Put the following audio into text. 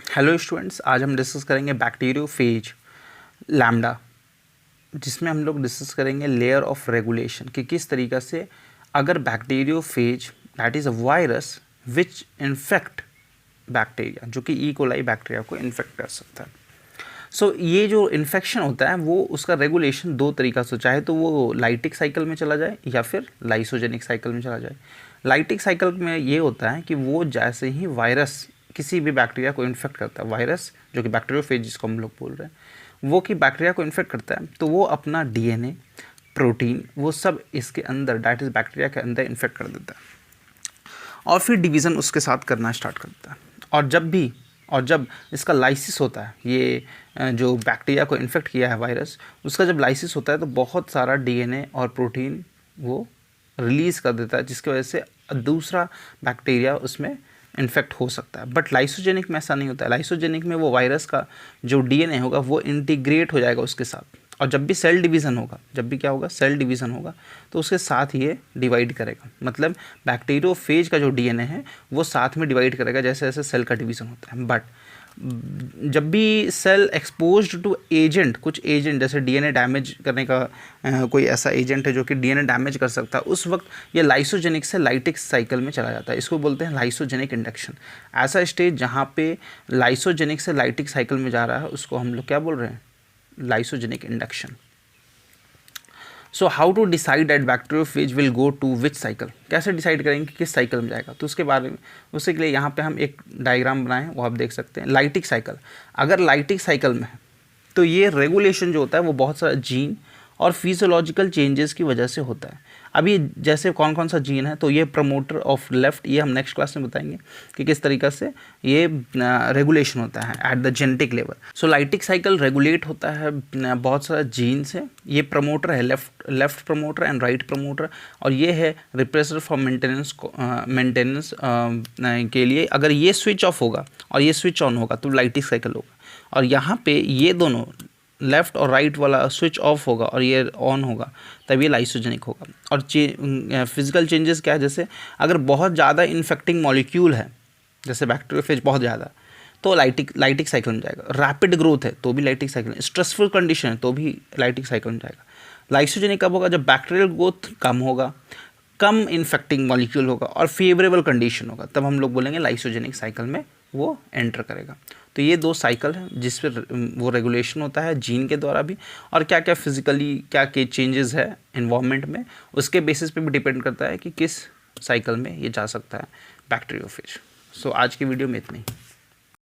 Hello students, आज हम discuss करेंगे बैक्टीरियोफेज लैम्डा, जिसमें हम लोग डिस्कस करेंगे लेयर ऑफ रेगुलेशन कि किस तरीक़ा से अगर bacteriophage that is a virus which infect bacteria, जो कि ई कोलाई बैक्टीरिया को इन्फेक्ट कर सकता है। सो ये जो इन्फेक्शन होता है वो उसका रेगुलेशन दो तरीक़ा से, चाहे तो वो लाइटिक साइकिल में चला जाए या फिर लाइसोजेनिक साइकिल में चला जाए। लाइटिक साइकिल में ये होता है कि वो जैसे ही वायरस किसी भी बैक्टीरिया को इन्फेक्ट करता है, वायरस जो कि बैक्टीरियोफेज जिसको हम लोग बोल रहे हैं, वो कि बैक्टीरिया को इन्फेक्ट करता है तो वो अपना डीएनए, प्रोटीन, वो सब इसके अंदर दैट इज़ बैक्टीरिया के अंदर इन्फेक्ट कर देता है और फिर डिवीज़न उसके साथ करना स्टार्ट करता है। और जब इसका लाइसिस होता है, ये जो बैक्टीरिया को इन्फेक्ट किया है वायरस, उसका जब लाइसिस होता है तो बहुत सारा डीएनए और प्रोटीन वो रिलीज़ कर देता है, जिसकी वजह से दूसरा बैक्टीरिया उसमें इन्फेक्ट हो सकता है। बट लाइसोजेनिक में ऐसा नहीं होता है। लाइसोजेनिक में वो वायरस का जो डीएनए होगा वो इंटीग्रेट हो जाएगा उसके साथ, और जब भी सेल डिवीज़न होगा, जब भी क्या होगा, सेल डिवीज़न होगा, तो उसके साथ ये डिवाइड करेगा। मतलब बैक्टीरियोफेज का जो डीएनए है वो साथ में डिवाइड करेगा जैसे जैसे सेल का डिवीज़न होता है। बट जब भी सेल एक्सपोज्ड टू एजेंट, कुछ एजेंट जैसे डीएनए डैमेज करने का कोई ऐसा एजेंट है जो कि डीएनए डैमेज कर सकता है, उस वक्त ये लाइसोजेनिक से लाइटिक साइकिल में चला जाता है। इसको बोलते हैं लाइसोजेनिक इंडक्शन। ऐसा स्टेज जहाँ पे लाइसोजेनिक से लाइटिक साइकिल में जा रहा है उसको हम लोग क्या बोल रहे हैं, lysogenic induction. So how to decide that bacteriophage will go to which cycle, कैसे डिसाइड करेंगे कि किस साइकिल में जाएगा, तो उसके बारे में, उसके लिए यहाँ पे हम एक डायग्राम बनाए हैं, वो आप देख सकते हैं। लाइटिक साइकिल, अगर लाइटिक साइकिल में है तो ये रेगुलेशन जो होता है वो बहुत सारा जीन और फिजियोलॉजिकल चेंजेस की वजह से होता है। अभी जैसे कौन कौन सा जीन है, तो ये प्रमोटर ऑफ लेफ्ट, ये हम नेक्स्ट क्लास में बताएंगे कि किस तरीक़ा से ये रेगुलेशन होता है at the genetic level. So lytic cycle regulate होता है बहुत सारा जीन से। ये प्रमोटर है, left promoter and right promoter, और ये है रिप्रेसर फॉर मेंटेनेंस के लिए। अगर ये स्विच ऑफ होगा और ये स्विच ऑन होगा तो लाइटिक साइकिल होगा, और यहाँ पे ये दोनों लेफ़्ट और राइट वाला स्विच ऑफ होगा और ये ऑन होगा, तब ये लाइसोजेनिक होगा। और फिजिकल चेंजेस क्या है, जैसे अगर बहुत ज़्यादा इन्फेक्टिंग मॉलिक्यूल है, जैसे बैक्टीरियोफेज बहुत ज़्यादा, तो लाइटिक साइकिल में जाएगा। रैपिड ग्रोथ है तो भी लाइटिक साइकिल, स्ट्रेसफुल कंडीशन है तो भी लाइटिक साइकिल में जाएगा। लाइसोजेनिक कब होगा, जब बैक्टीरियल ग्रोथ कम होगा, कम इन्फेक्टिंग मॉलिक्यूल होगा और फेवरेबल कंडीशन होगा, तब हम लोग बोलेंगे लाइसोजेनिक साइकिल में वो एंटर करेगा। तो ये दो साइकिल है जिस पर वो रेगुलेशन होता है जीन के द्वारा भी, और क्या क्या फिजिकली क्या क्या चेंजेस है इन्वायरमेंट में, उसके बेसिस पे भी डिपेंड करता है कि किस साइकिल में ये जा सकता है बैक्टीरियोफेज। सो आज की वीडियो में इतना ही।